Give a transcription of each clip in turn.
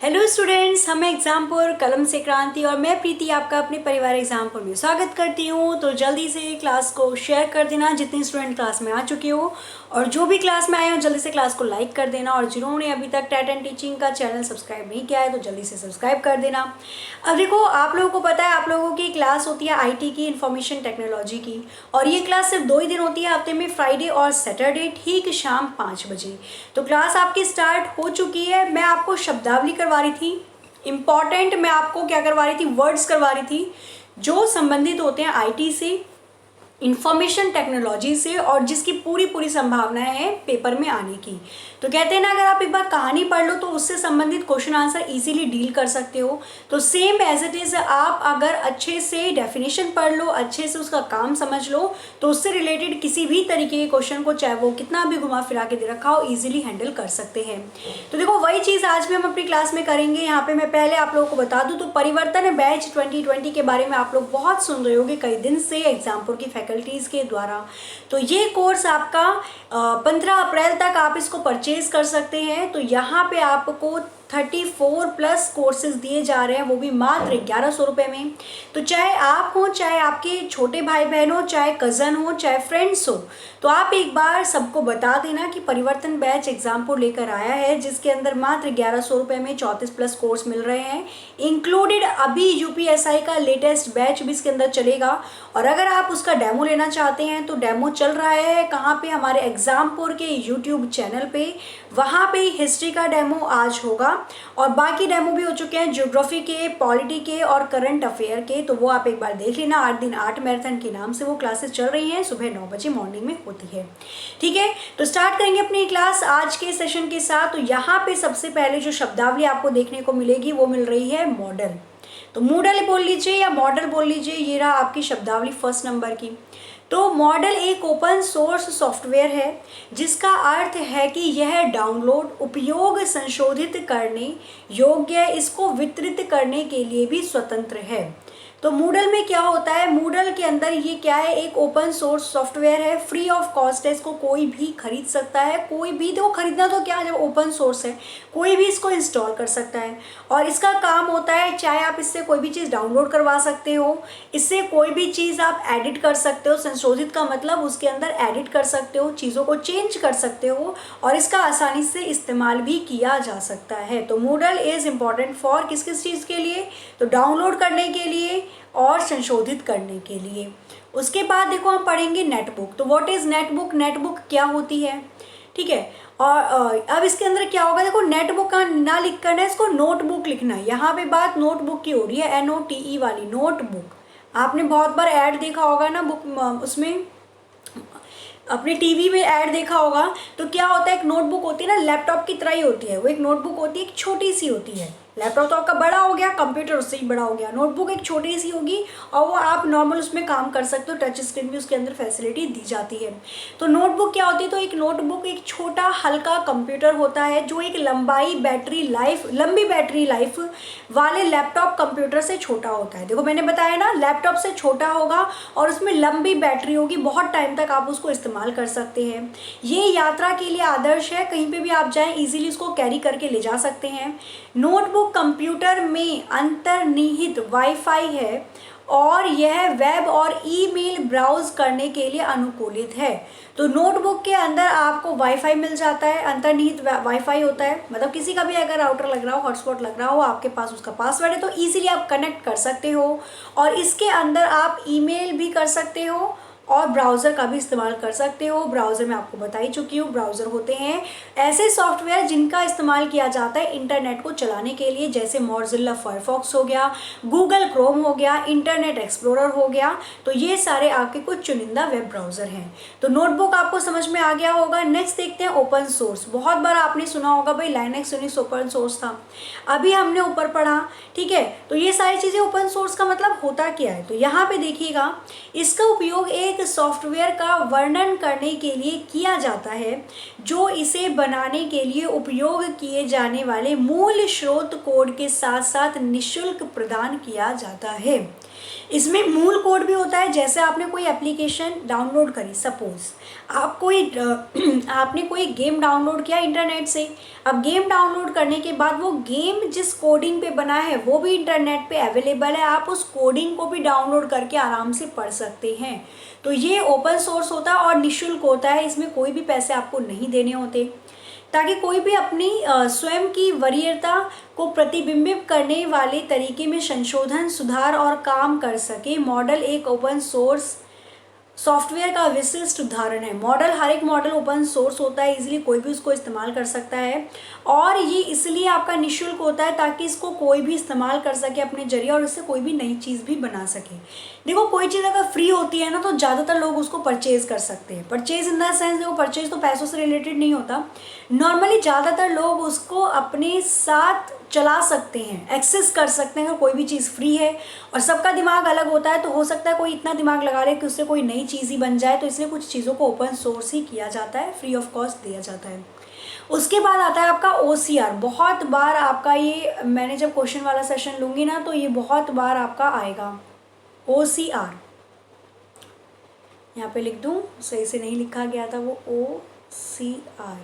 Hello students, हम एग्जामपुर कलम से क्रांति और मैं प्रीति आपका अपने परिवार एग्जामपुर में स्वागत करती हूँ। तो जल्दी से क्लास को शेयर कर देना जितने स्टूडेंट क्लास में आ चुके हो, और जो भी क्लास में आए हो जल्दी से क्लास को लाइक कर देना, और जिन्होंने अभी तक टैट एंड टीचिंग का चैनल सब्सक्राइब नहीं किया है तो जल्दी से सब्सक्राइब कर देना। अब देखो, आप लोगों को पता है आप लोगों की क्लास होती है IT की, इंफॉर्मेशन टेक्नोलॉजी की, और ये क्लास सिर्फ 2 ही दिन होती है हफ्ते में, फ्राइडे और सैटरडे, ठीक शाम 5 बजे। तो क्लास आपकी स्टार्ट हो चुकी है। मैं आपको शब्दावली करवा रही थी, इम्पॉर्टेंट मैं आपको क्या करवा रही थी, वर्ड्स करवा रही थी जो संबंधित होते हैं IT से, इंफॉर्मेशन टेक्नोलॉजी से, और जिसकी पूरी संभावनाएं हैं पेपर में आने की। तो कहते हैं ना, अगर आप एक बार कहानी पढ़ लो तो उससे संबंधित क्वेश्चन आंसर इजीली डील कर सकते हो। तो सेम एज इट इज़, आप अगर अच्छे से डेफिनेशन पढ़ लो, अच्छे से उसका काम समझ लो, तो उससे रिलेटेड किसी भी तरीके के क्वेश्चन को, चाहे वो कितना भी घुमा फिरा के दे रखा हो, ईजिली हैंडल कर सकते हैं। तो देखो, वही चीज़ आज भी हम अपनी क्लास में करेंगे। यहाँ पे मैं पहले आप लोगों को बता दूँ तो परिवर्तन बैच 2020 के बारे में आप लोग बहुत सुन रहे होंगे कई दिन से एग्जामपुर की फैकल्टीज़ के द्वारा। तो ये कोर्स आपका 15 अप्रैल तक आप इसको परचेज कर सकते हैं। तो यहाँ पे आपको 34+ कोर्सेज दिए जा रहे हैं, वो भी मात्र 1100 रुपये में। तो चाहे आप हो, चाहे आपके छोटे भाई बहन हो, चाहे कज़न हो, चाहे फ्रेंड्स हो, तो आप एक बार सबको बता देना कि परिवर्तन बैच एग्जामपुर लेकर आया है, जिसके अंदर मात्र 1100 रुपये में 34+ कोर्स मिल रहे हैं। इंक्लूडेड अभी UPSI का लेटेस्ट बैच भी इसके अंदर चलेगा, और अगर आप उसका डेमो लेना चाहते हैं तो डेमो चल रहा है कहाँ पे, हमारे एग्जामपुर के YouTube चैनल पे। वहाँ पे हिस्ट्री का डेमो आज होगा, और बाकी डेमो भी हो चुके हैं ज्योग्राफी के, पॉलिटी के और करंट अफेयर के। तो वो आप एक बार देख लेना। 8 दिन 8 मैराथन के नाम से वो क्लासेस चल रही हैं, सुबह 9 बजे मॉर्निंग में होती है। ठीक है, तो स्टार्ट करेंगे अपनी क्लास आज के सेशन के साथ। तो यहाँ पे सबसे पहले जो शब्दावली आपको देखने को मिलेगी वो मिल रही है मॉडल। तो मूडल बोल लीजिए या मॉडल बोल लीजिए, ये रहा आपकी शब्दावली फर्स्ट नंबर की। तो मॉडल एक ओपन सोर्स सॉफ्टवेयर है जिसका अर्थ है कि यह डाउनलोड, उपयोग, संशोधित करने योग्य, इसको वितरित करने के लिए भी स्वतंत्र है। तो मूडल में क्या होता है, मूडल के अंदर ये क्या है, एक ओपन सोर्स सॉफ्टवेयर है, फ्री ऑफ कॉस्ट है, इसको कोई भी खरीद सकता है। कोई भी, तो खरीदना तो क्या, जब ओपन सोर्स है कोई भी इसको इंस्टॉल कर सकता है। और इसका काम होता है, चाहे आप इससे कोई भी चीज़ डाउनलोड करवा सकते हो, इससे कोई भी चीज़ आप एडिट कर सकते हो। संशोधित का मतलब उसके अंदर एडिट कर सकते हो, चीज़ों को चेंज कर सकते हो, और इसका आसानी से इस्तेमाल भी किया जा सकता है। तो मूडल इज़ इम्पॉर्टेंट फॉर किस किस चीज़ के लिए, तो डाउनलोड करने के लिए और संशोधित करने के लिए। उसके बाद देखो हम पढ़ेंगे नेटबुक। तो व्हाट इज़ नेटबुक, नेटबुक क्या होती है, ठीक है। और अब इसके अंदर क्या होगा, देखो नेटबुक का ना लिख करना है, इसको नोटबुक लिखना है। यहाँ पे बात नोटबुक की हो रही है, NOTE वाली नोटबुक। आपने बहुत बार ऐड देखा होगा ना बुक, उसमें अपने टीवी में ऐड देखा होगा। तो क्या होता है, एक नोटबुक होती है ना, लैपटॉप की तरह ही होती है वो। एक नोटबुक होती है, एक छोटी सी होती है। लैपटॉप तो आपका बड़ा हो गया, कंप्यूटर उससे ही बड़ा हो गया, नोटबुक एक छोटी सी होगी, और वो आप नॉर्मल उसमें काम कर सकते हो, टच स्क्रीन भी उसके अंदर फैसिलिटी दी जाती है। तो नोटबुक क्या होती है, तो एक नोटबुक एक छोटा हल्का कंप्यूटर होता है जो एक लंबी बैटरी लाइफ वाले लैपटॉप कंप्यूटर से छोटा होता है। देखो मैंने बताया ना, लैपटॉप से छोटा होगा और उसमें लंबी बैटरी होगी, बहुत टाइम तक आप उसको इस्तेमाल कर सकते हैं। ये यात्रा के लिए आदर्श है, कहीं पे भी आप जाएं इजीली उसको कैरी करके ले जा सकते हैं। नोटबुक कंप्यूटर में अंतर्निहित वाईफाई है, और यह वेब और ईमेल ब्राउज करने के लिए अनुकूलित है। तो नोटबुक के अंदर आपको वाईफाई मिल जाता है, अंतर्निहित वाईफाई होता है, मतलब किसी का भी अगर राउटर लग रहा हो, हॉटस्पॉट लग रहा हो, आपके पास उसका पासवर्ड है तो इजीली आप कनेक्ट कर सकते हो। और इसके अंदर आप ईमेल भी कर सकते हो और ब्राउज़र का भी इस्तेमाल कर सकते हो। ब्राउज़र मैं आपको बता ही चुकी हूँ, ब्राउज़र होते हैं ऐसे सॉफ्टवेयर जिनका इस्तेमाल किया जाता है इंटरनेट को चलाने के लिए, जैसे मोज़िला फायरफॉक्स हो गया, गूगल क्रोम हो गया, इंटरनेट एक्सप्लोरर हो गया। तो ये सारे आपके कुछ चुनिंदा वेब ब्राउज़र हैं। तो नोटबुक आपको समझ में आ गया होगा। नेक्स्ट देखते हैं ओपन सोर्स। बहुत बार आपने सुना होगा भाई लाइनक्स यूनिक्स ओपन सोर्स था, अभी हमने ऊपर पढ़ा, ठीक है। तो ये सारी चीज़ें ओपन सोर्स का मतलब होता क्या है, तो यहाँ पे देखिएगा, इसका उपयोग एक सॉफ्टवेयर का वर्णन करने के लिए किया जाता है जो इसे बनाने के लिए उपयोग किए जाने वाले मूल स्रोत कोड के साथ साथ निःशुल्क प्रदान किया जाता है। इसमें मूल कोड भी होता है। जैसे आपने कोई एप्लीकेशन डाउनलोड करी, सपोज आपने कोई गेम डाउनलोड किया इंटरनेट से। अब गेम डाउनलोड करने के बाद वो गेम जिस कोडिंग पे बना है वो भी इंटरनेट पे अवेलेबल है, आप उस कोडिंग को भी डाउनलोड करके आराम से पढ़ सकते हैं। तो ये ओपन सोर्स होता है और निःशुल्क होता है, इसमें कोई भी पैसे आपको नहीं देने होते, ताकि कोई भी अपनी स्वयं की वरीयता को प्रतिबिंबित करने वाले तरीके में संशोधन, सुधार और काम कर सके। मॉडल एक ओपन सोर्स सॉफ्टवेयर का विशिष्ट उदाहरण है। मॉडल, हर एक मॉडल ओपन सोर्स होता है, इसलिए कोई भी उसको इस्तेमाल कर सकता है और ये इसलिए आपका निःशुल्क होता है ताकि इसको कोई भी इस्तेमाल कर सके अपने जरिए और इससे कोई भी नई चीज़ भी बना सके। देखो, कोई चीज़ अगर फ्री होती है ना तो ज़्यादातर लोग उसको परचेज़ कर सकते हैं। परचेज़ इन द सेंस, देखो परचेज़ तो पैसों से रिलेटेड नहीं होता। नॉर्मली ज़्यादातर लोग उसको अपने साथ चला सकते हैं, एक्सेस कर सकते हैं अगर कोई भी चीज़ फ्री है। और सबका दिमाग अलग होता है, तो हो सकता है कोई इतना दिमाग लगा ले कि उससे कोई नई चीज़ ही बन जाए, तो इसलिए कुछ चीज़ों को ओपन सोर्स ही किया जाता है, फ्री ऑफ कॉस्ट दिया जाता है। उसके बाद आता है आपका OCR। बहुत बार आपका ये, मैंने जब क्वेश्चन वाला सेशन लूँगी ना तो ये बहुत बार आपका आएगा OCR। यहाँ पे लिख दूँ, सही से नहीं लिखा गया था वो OCR,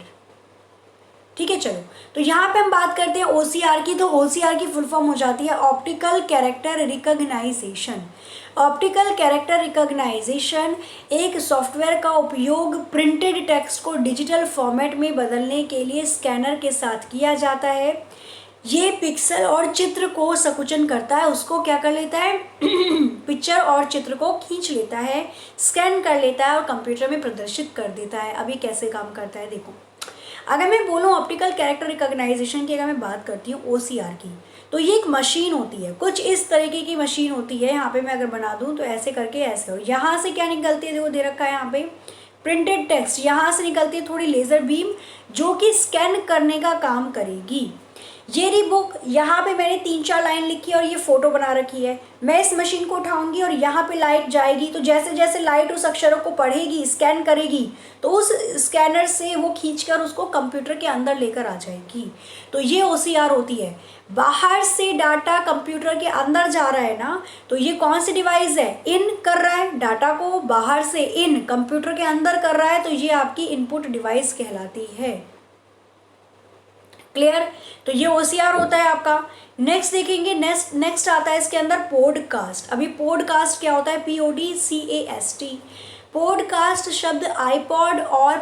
ठीक है। चलो, तो यहाँ पे हम बात करते हैं OCR की। तो OCR की फुल फॉर्म हो जाती है optical character recognization. Optical character recognization एक सॉफ्टवेयर का उपयोग प्रिंटेड टेक्स्ट को डिजिटल फॉर्मेट में बदलने के लिए स्कैनर के साथ किया जाता है। ये पिक्सल और चित्र को संकुचन करता है, उसको क्या कर लेता है पिक्चर और चित्र को खींच लेता है, स्कैन कर लेता है और कंप्यूटर में प्रदर्शित कर देता है। अब ये कैसे काम करता है, देखो। अगर मैं बोलूँ ऑप्टिकल कैरेक्टर रिकॉग्नाइजेशन की, अगर मैं बात करती हूँ OCR की, तो ये एक मशीन होती है, कुछ इस तरीके की मशीन होती है। यहाँ पे मैं अगर बना दूँ तो ऐसे करके ऐसे हो, यहाँ से क्या निकलती है, देखो दे रखा है यहाँ पे प्रिंटेड टेक्स्ट, यहाँ से निकलती है थोड़ी लेज़र बीम जो कि स्कैन करने का काम करेगी। ये रही बुक, यहाँ पे मैंने 3-4 लाइन लिखी है और ये फ़ोटो बना रखी है। मैं इस मशीन को उठाऊंगी और यहाँ पे लाइट जाएगी, तो जैसे जैसे लाइट उस अक्षरों को पढ़ेगी, स्कैन करेगी, तो उस स्कैनर से वो खींचकर उसको कंप्यूटर के अंदर लेकर आ जाएगी। तो ये OCR होती है। बाहर से डाटा कंप्यूटर के अंदर जा रहा है ना, तो ये कौन सी डिवाइस है, इन कर रहा है डाटा को, बाहर से इन कंप्यूटर के अंदर कर रहा है, तो ये आपकी इनपुट डिवाइस कहलाती है। क्लियर। तो ये OCR होता है आपका। नेक्स्ट देखेंगे, नेक्स्ट आता है इसके अंदर पॉडकास्ट। अभी पॉडकास्ट क्या होता है, PODCAST। पॉडकास्ट शब्द आईपॉड और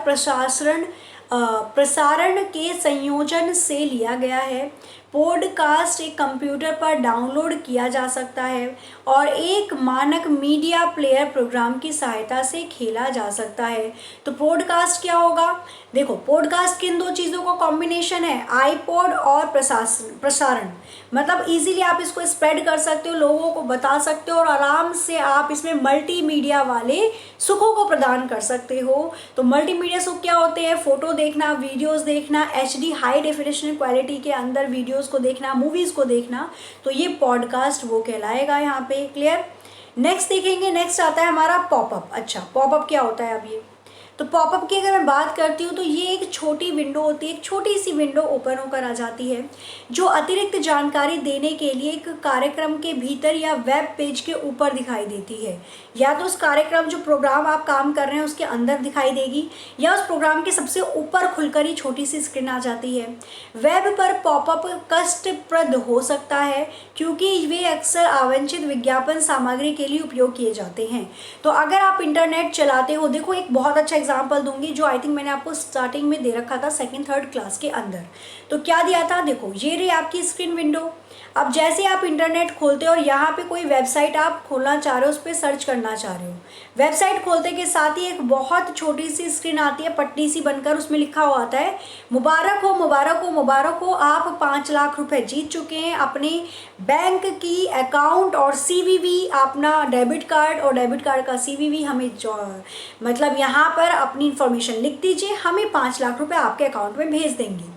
प्रसारण के संयोजन से लिया गया है। पॉडकास्ट एक कंप्यूटर पर डाउनलोड किया जा सकता है और एक मानक मीडिया प्लेयर प्रोग्राम की सहायता से खेला जा सकता है। तो पॉडकास्ट क्या होगा, देखो पॉडकास्ट किन दो चीज़ों का कॉम्बिनेशन है, आईपॉड और प्रसारण। मतलब इजीली आप इसको स्प्रेड कर सकते हो, लोगों को बता सकते हो और आराम से आप इसमें मल्टीमीडिया वाले सुखों को प्रदान कर सकते हो। तो मल्टीमीडिया सुख क्या होते हैं, फ़ोटो देखना, वीडियोस देखना, HD हाई डेफिनेशन क्वालिटी के अंदर वीडियोस को देखना, मूवीज़ को देखना, तो ये पॉडकास्ट वो कहलाएगा यहाँ पे। क्लियर। नेक्स्ट देखेंगे, नेक्स्ट आता है हमारा पॉपअप। अच्छा, पॉपअप क्या होता है अब ये, तो पॉपअप की अगर मैं बात करती हूँ तो ये एक छोटी विंडो होती है, एक छोटी सी विंडो ओपन होकर आ जाती है जो अतिरिक्त जानकारी देने के लिए एक कार्यक्रम के भीतर या वेब पेज के ऊपर दिखाई देती है। या तो उस कार्यक्रम, जो प्रोग्राम आप काम कर रहे हैं उसके अंदर दिखाई देगी, या उस प्रोग्राम के सबसे ऊपर खुलकर ही छोटी सी स्क्रीन आ जाती है। वेब पर पॉपअप कष्टप्रद हो सकता है क्योंकि वे अक्सर अवांछित विज्ञापन सामग्री के लिए उपयोग किए जाते हैं। तो अगर आप इंटरनेट चलाते हो, देखो एक बहुत अच्छा एग्जाम्पल दूंगी जो आई थिंक मैंने आपको स्टार्टिंग में दे रखा था 2nd-3rd क्लास के अंदर। तो क्या दिया था, देखो ये रही आपकी स्क्रीन विंडो। अब जैसे आप इंटरनेट खोलते हो और यहाँ पे कोई वेबसाइट आप खोलना चाह रहे हो, उस पर सर्च करना चाह रहे हो, वेबसाइट खोलते के साथ ही एक बहुत छोटी सी स्क्रीन आती है, पट्टी सी बनकर, उसमें लिखा हुआ आता है मुबारक हो मुबारक हो मुबारक हो, आप 5 लाख रुपए जीत चुके हैं। अपने बैंक की अकाउंट और CVV, अपना डेबिट कार्ड और डेबिट कार्ड का CVV हमें मतलब यहाँ पर अपनी इन्फॉर्मेशन लिख दीजिए, हमें 5 लाख रुपए आपके अकाउंट में भेज देंगे।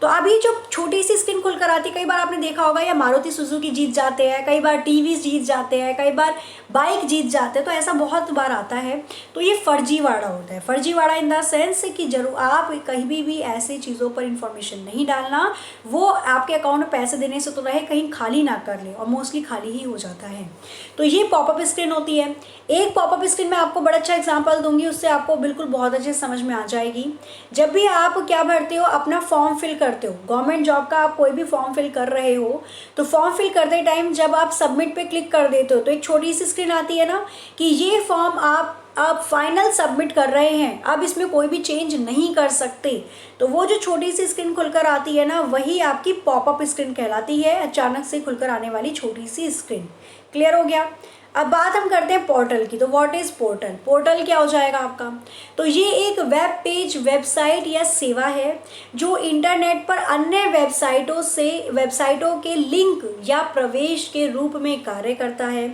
तो अभी जो छोटी सी स्क्रीन खुलकर आती है, कई बार आपने देखा होगा, या मारुति सुजुकी जीत जाते हैं, कई बार टीवी जीत जाते हैं, कई बार बाइक जीत जाते हैं, तो ऐसा बहुत बार आता है। तो ये फर्जीवाड़ा होता है। फर्जीवाड़ा इन द सेंस कि जरूर आप कहीं भी ऐसी चीज़ों पर इंफॉर्मेशन नहीं डालना, वो आपके अकाउंट में पैसे देने से तो रहे, कहीं खाली ना कर ले, और मोस्टली खाली ही हो जाता है। तो ये पॉपअप स्क्रीन होती है। एक पॉपअप स्क्रीन में आपको बड़ा अच्छा एग्जांपल दूंगी, उससे आपको बिल्कुल बहुत अच्छे समझ में आ जाएगी। जब भी आप क्या भरते हो, अपना फॉर्म फिल करते हो, गवर्नमेंट जॉब का आप कोई भी फॉर्म फिल कर रहे हो, तो फॉर्म फिल करते टाइम जब आप सबमिट पे क्लिक कर देते हो तो एक छोटी सी स्क्रीन आती है ना, कि ये फॉर्म आप फाइनल सबमिट कर रहे हैं, अब इसमें कोई भी चेंज नहीं कर सकते। तो वो जो छोटी सी स्क्रीन खुलकर आती है ना, वही आपकी पॉपअप स्क्रीन कहलाती है, अचानक से खुलकर आने वाली छोटी सी स्क्रीन। क्लियर हो गया। अब बात हम करते हैं पोर्टल की। तो व्हाट इज़ पोर्टल? पोर्टल क्या हो जाएगा आपका? तो ये एक वेब पेज, वेबसाइट या सेवा है जो इंटरनेट पर अन्य वेबसाइटों के लिंक या प्रवेश के रूप में कार्य करता है।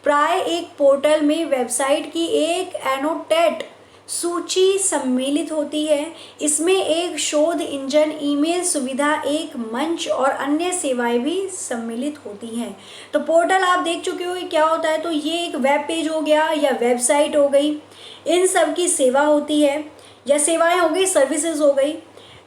प्राय एक पोर्टल में वेबसाइट की एक एनोटेट सूची सम्मिलित होती है। इसमें एक शोध इंजन, ईमेल सुविधा, एक मंच और अन्य सेवाएं भी सम्मिलित होती हैं। तो पोर्टल आप देख चुके हो ये क्या होता है। तो ये एक वेब पेज हो गया या वेबसाइट हो गई, इन सब की सेवा होती है, या सेवाएं हो गई, सर्विसेज हो गई,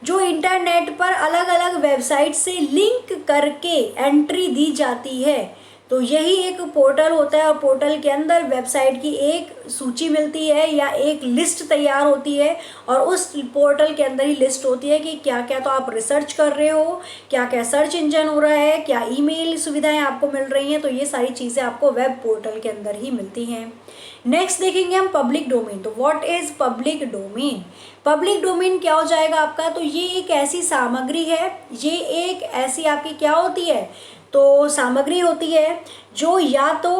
जो इंटरनेट पर अलग अलग वेबसाइट से लिंक करके एंट्री दी जाती है। तो यही एक पोर्टल होता है, और पोर्टल के अंदर वेबसाइट की एक सूची मिलती है या एक लिस्ट तैयार होती है, और उस पोर्टल के अंदर ही लिस्ट होती है कि क्या क्या तो आप रिसर्च कर रहे हो, क्या क्या सर्च इंजन हो रहा है, क्या ईमेल सुविधाएं आपको मिल रही हैं। तो ये सारी चीज़ें आपको वेब पोर्टल के अंदर ही मिलती हैं। नेक्स्ट देखेंगे हम पब्लिक डोमेन। तो what is public domain? Public domain क्या हो जाएगा आपका? तो ये एक ऐसी सामग्री है, ये एक ऐसी आपकी क्या होती है, तो सामग्री होती है जो या तो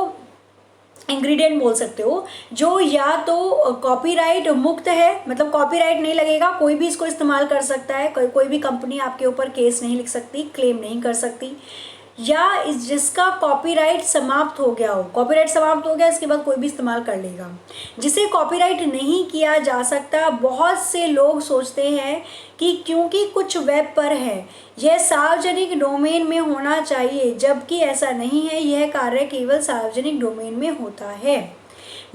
इंग्रेडिएंट बोल सकते हो, जो या तो कॉपीराइट मुक्त है, मतलब कॉपीराइट नहीं लगेगा, कोई भी इसको इस्तेमाल कर सकता है, कोई भी कंपनी आपके ऊपर केस नहीं लिख सकती, क्लेम नहीं कर सकती, या जिसका कॉपीराइट समाप्त हो गया हो। कॉपीराइट समाप्त हो गया, इसके बाद कोई भी इस्तेमाल कर लेगा। जिसे कॉपीराइट नहीं किया जा सकता, बहुत से लोग सोचते हैं कि क्योंकि कुछ वेब पर है यह सार्वजनिक डोमेन में होना चाहिए, जबकि ऐसा नहीं है। यह कार्य केवल सार्वजनिक डोमेन में होता है।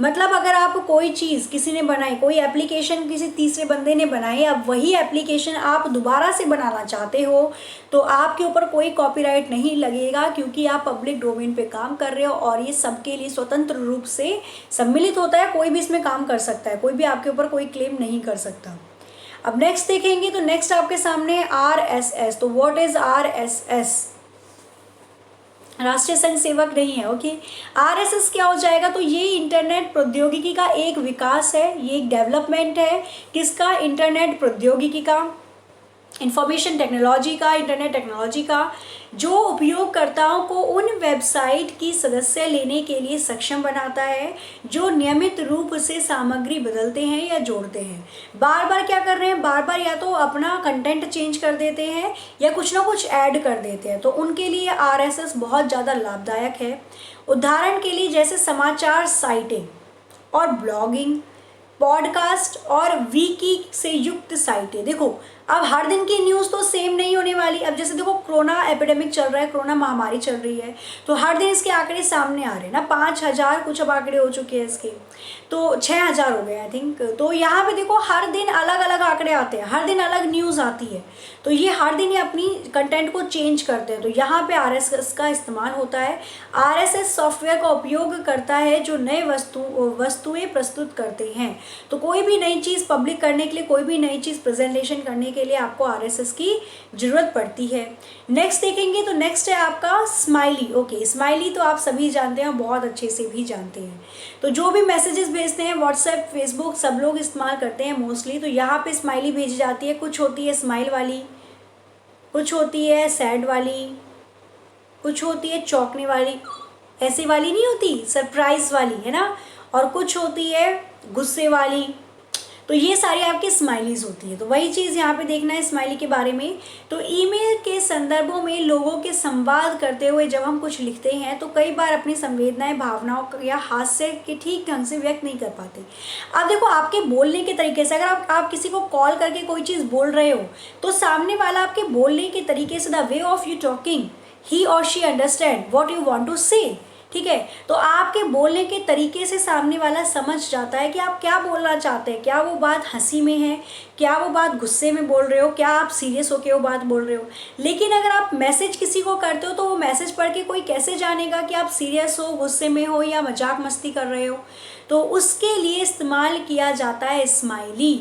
मतलब अगर आप कोई चीज़ किसी ने बनाई, कोई एप्लीकेशन किसी तीसरे बंदे ने बनाई, अब वही एप्लीकेशन आप दोबारा से बनाना चाहते हो, तो आपके ऊपर कोई कॉपीराइट नहीं लगेगा, क्योंकि आप पब्लिक डोमेन पे काम कर रहे हो, और ये सबके लिए स्वतंत्र रूप से सम्मिलित होता है। कोई भी इसमें काम कर सकता है, कोई भी आपके ऊपर कोई क्लेम नहीं कर सकता। अब नेक्स्ट देखेंगे, तो नेक्स्ट आपके सामने है RSS। तो व्हाट इज़ RSS? राष्ट्रीय संघ सेवक नहीं है। ओके, RSS क्या हो जाएगा? तो ये इंटरनेट प्रौद्योगिकी का एक विकास है, ये एक डेवलपमेंट है। किसका? इंटरनेट प्रौद्योगिकी का, इंफॉर्मेशन टेक्नोलॉजी का, इंटरनेट टेक्नोलॉजी का, जो उपयोगकर्ताओं को उन वेबसाइट की सदस्य लेने के लिए सक्षम बनाता है जो नियमित रूप से सामग्री बदलते हैं या जोड़ते हैं। बार बार क्या कर रहे हैं? बार बार या तो अपना कंटेंट चेंज कर देते हैं या कुछ ना कुछ ऐड कर देते हैं। तो उनके लिए RSS बहुत ज़्यादा लाभदायक है। उदाहरण के लिए जैसे समाचार साइटें और ब्लॉगिंग, पॉडकास्ट और विकी से युक्त साइटें। देखो, अब हर दिन की न्यूज़ तो सेम नहीं होने वाली। अब जैसे देखो, कोरोना एपिडेमिक चल रहा है, कोरोना महामारी चल रही है, तो हर दिन इसके आंकड़े सामने आ रहे हैं ना। 5000 कुछ अब आंकड़े हो चुके हैं इसके, तो 6000 हो गए आई थिंक। तो यहाँ पे देखो, हर दिन अलग अलग आंकड़े आते हैं, हर दिन अलग न्यूज़ आती है, तो ये हर दिन ये अपनी कंटेंट को चेंज करते हैं। तो यहाँ पे RSS का इस्तेमाल होता है। RSS सॉफ्टवेयर का उपयोग करता है जो नए वस्तुएं प्रस्तुत करते हैं। तो कोई भी नई चीज़ पब्लिक करने के लिए, कोई भी नई चीज़ प्रेजेंटेशन करने के लिए आपको RSS की ज़रूरत पड़ती है। नेक्स्ट देखेंगे, तो नेक्स्ट है आपका स्माइली। ओके, स्माइली तो आप सभी जानते हैं, बहुत अच्छे से भी जानते हैं। तो जो भी मैसेजेस भेजते हैं, व्हाट्सएप, फेसबुक, सब लोग इस्तेमाल करते हैं मोस्टली। तो यहाँ पे स्माइली भेजी जाती है। कुछ होती है स्माइल वाली, कुछ होती है सैड वाली, कुछ होती है चौंकने वाली, ऐसी वाली नहीं होती, सरप्राइज वाली, है ना, और कुछ होती है गुस्से वाली। तो ये सारी आपकी स्माइलीज होती है। तो वही चीज़ यहाँ पे देखना है स्माइली के बारे में। तो ईमेल के संदर्भों में लोगों के संवाद करते हुए जब हम कुछ लिखते हैं तो कई बार अपनी संवेदनाएं, भावनाओं या हास्य के ठीक ढंग से व्यक्त नहीं कर पाते। अब देखो, आपके बोलने के तरीके से, अगर आप किसी को कॉल करके कोई चीज़ बोल रहे हो तो सामने वाला आपके बोलने के तरीके से, the way of you talking, he और she understand what you want to say. ठीक है, तो आपके बोलने के तरीके से सामने वाला समझ जाता है कि आप क्या बोलना चाहते हैं। क्या वो बात हंसी में है, क्या वो बात गुस्से में बोल रहे हो, क्या आप सीरियस होके वो बात बोल रहे हो। लेकिन अगर आप मैसेज किसी को करते हो तो वो मैसेज पढ़ के कोई कैसे जानेगा कि आप सीरियस हो, गुस्से में हो या मजाक मस्ती कर रहे हो। तो उसके लिए इस्तेमाल किया जाता है स्माइली।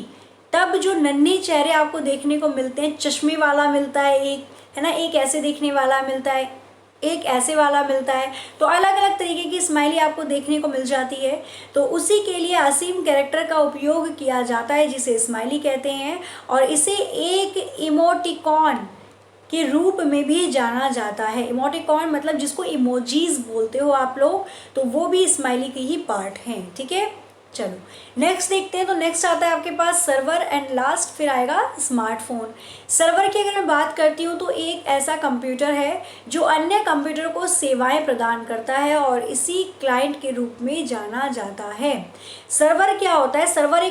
तब जो नन्हे चेहरे आपको देखने को मिलते हैं, चश्मे वाला मिलता है एक, है ना, एक ऐसे देखने वाला मिलता है, एक ऐसे वाला मिलता है, तो अलग अलग तरीके की स्माइली आपको देखने को मिल जाती है। तो उसी के लिए असीम कैरेक्टर का उपयोग किया जाता है जिसे स्माइली कहते हैं, और इसे एक इमोटिकॉन के रूप में भी जाना जाता है। इमोटिकॉन मतलब जिसको इमोजीज बोलते हो आप लोग, तो वो भी स्माइली की ही पार्ट हैं। ठीक है, चलो नेक्स्ट देखते हैं। तो नेक्स्ट आता है आपके पास सर्वर, एंड लास्ट फिर आएगा स्मार्टफोन। सर्वर की अगर मैं बात करती हूँ तो एक ऐसा कंप्यूटर है जो अन्य कंप्यूटर को सेवाएं प्रदान करता है और इसी क्लाइंट के रूप में जाना जाता है। सर्वर क्या होता है? सर्वर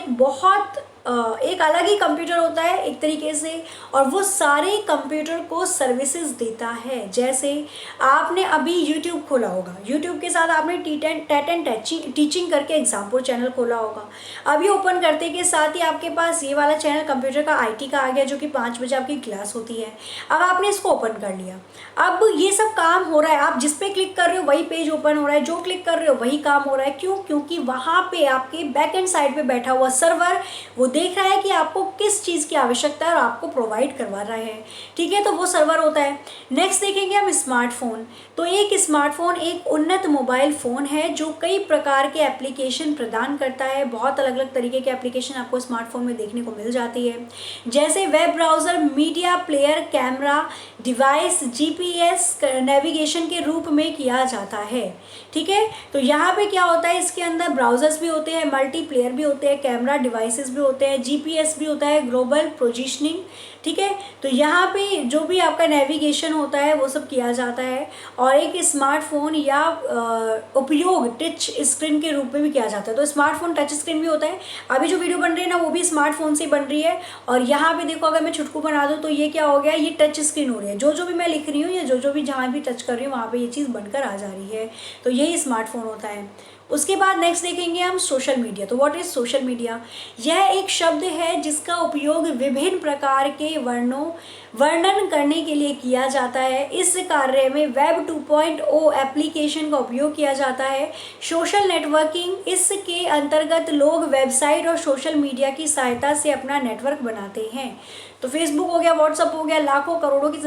एक अलग ही कंप्यूटर होता है एक तरीके से, और वो सारे कंप्यूटर को सर्विसेज देता है। जैसे आपने अभी YouTube खोला होगा, YouTube के साथ आपने टीचिंग करके एग्जाम्पल चैनल खोला होगा। अभी ओपन करते के साथ ही आपके पास ये वाला चैनल कंप्यूटर का IT का आ गया, जो कि 5 बजे आपकी क्लास होती है। अब आपने इसको ओपन कर लिया, अब ये सब काम हो रहा है, आप जिस पे क्लिक कर रहे हो वही पेज ओपन हो रहा है, जो क्लिक कर रहे हो वही काम हो रहा है। क्यों? क्योंकि वहाँ पे आपके बैक एंड साइड पे बैठा हुआ सर्वर वो देख रहा है कि आपको किस चीज़ की आवश्यकता है और आपको प्रोवाइड करवा रहा है। ठीक है, तो वो सर्वर होता है। नेक्स्ट देखेंगे हम स्मार्टफोन। तो एक स्मार्टफोन एक उन्नत मोबाइल फ़ोन है जो कई प्रकार के एप्लीकेशन प्रदान करता है। बहुत अलग अलग तरीके के एप्लीकेशन आपको स्मार्टफोन में देखने को मिल जाती है, जैसे web browser, media player, camera, device, GPS navigation के रूप में किया जाता है। ठीक है, तो यहाँ पे क्या होता है, इसके अंदर ब्राउज़र्स भी होते हैं, मल्टी प्लेयर भी होते हैं, कैमरा डिवाइसेस भी होते हैं, GPS भी होता है, ग्लोबल पोजीशनिंग। ठीक है, तो यहाँ पे जो भी आपका नेविगेशन होता है वो सब किया जाता है। और एक स्मार्टफोन या उपयोग टच स्क्रीन के रूप में भी किया जाता है। तो स्मार्टफोन टच स्क्रीन भी होता है। अभी जो वीडियो बन रही है ना वो भी स्मार्टफोन से बन रही है। और यहाँ पे देखो, अगर मैं छुटकू बना दूँ तो ये क्या हो गया, ये टच स्क्रीन हो रही है। जो भी मैं लिख रही हूँ या जो भी जहाँ भी टच कर रही हूँ वहाँ पे ये चीज़ बनकर आ जा रही है। तो यही स्मार्टफोन होता है। उसके बाद नेक्स्ट देखेंगे हम सोशल मीडिया। तो व्हाट इज़ सोशल मीडिया? यह एक शब्द है जिसका उपयोग विभिन्न प्रकार के वर्णन करने के लिए किया जाता है। इस कार्य में वेब 2.0 एप्लीकेशन का उपयोग किया जाता है। सोशल नेटवर्किंग, इसके अंतर्गत लोग वेबसाइट और सोशल मीडिया की सहायता से अपना नेटवर्क बनाते हैं। तो फेसबुक हो गया, व्हाट्सअप हो गया, लाखों करोड़ों की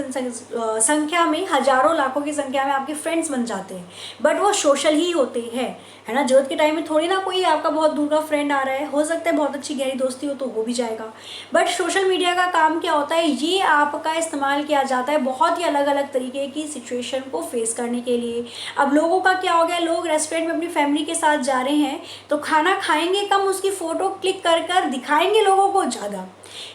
संख्या में, हजारों लाखों की संख्या में आपके फ्रेंड्स बन जाते हैं, बट वो सोशल ही होते हैं, है ना। जरूरत के टाइम में थोड़ी ना कोई आपका बहुत दूर का फ्रेंड आ रहा है, हो सकता है बहुत अच्छी गहरी दोस्ती हो तो हो भी जाएगा। बट सोशल मीडिया का काम क्या होता है, ये आपका इस्तेमाल किया जाता है बहुत ही अलग अलग तरीके की सिचुएशन को फेस करने के लिए। अब लोगों का क्या हो गया, लोग रेस्टोरेंट में अपनी फैमिली के साथ जा रहे हैं तो खाना खाएंगे कम, उसकी फ़ोटो क्लिक कर दिखाएंगे लोगों को ज़्यादा।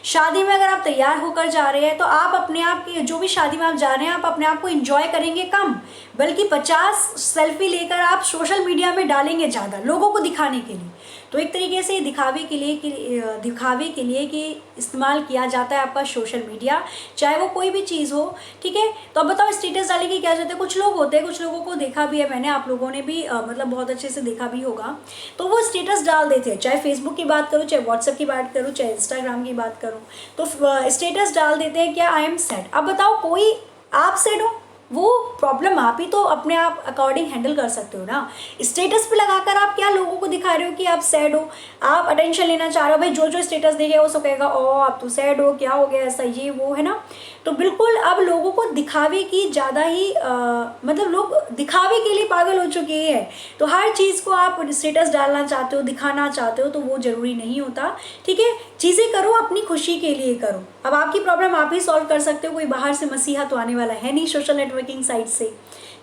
शादी में अगर आप तैयार होकर जा रहे हैं तो आप अपने आप की, जो भी शादी में आप जा रहे हैं, आप अपने आप को एंजॉय करेंगे कम, बल्कि 50 सेल्फी लेकर आप सोशल मीडिया में डालेंगे ज़्यादा लोगों को दिखाने के लिए। तो एक तरीके से दिखावे के लिए कि इस्तेमाल किया जाता है आपका सोशल मीडिया, चाहे वो कोई भी चीज़ हो। ठीक है, तो अब बताओ स्टेटस डालने की क्या जाता है। कुछ लोग होते हैं, कुछ लोगों को देखा भी है मैंने, आप लोगों ने भी मतलब बहुत अच्छे से देखा भी होगा, तो वो स्टेटस डाल देते हैं। चाहे फेसबुक की बात करूँ, चाहे व्हाट्सएप की बात करूँ, चाहे इंस्टाग्राम की बात करूँ, तो स्टेटस डाल देते हैं क्या, आई एम सैड। अब बताओ, कोई आप सैड हो, वो प्रॉब्लम आप ही तो अपने आप अकॉर्डिंग हैंडल कर सकते हो ना। स्टेटस पे लगाकर आप क्या लोगों को दिखा रहे हो कि आप सैड हो, आप अटेंशन लेना चाह रहे हो। भाई जो स्टेटस देखेगा वो सब कहेगा ओ आप तो सैड हो, क्या हो गया ऐसा, ये वो, है ना। तो बिल्कुल अब लोगों को दिखावे की ज़्यादा ही मतलब लोग दिखावे के लिए पागल हो चुके हैं। तो हर चीज़ को आप स्टेटस डालना चाहते हो, दिखाना चाहते हो, तो वो ज़रूरी नहीं होता। ठीक है, चीज़ें करो अपनी खुशी के लिए करो। अब आपकी प्रॉब्लम आप ही सॉल्व कर सकते हो, कोई बाहर से मसीहा तो आने वाला है नहीं सोशल नेटवर्किंग साइट से।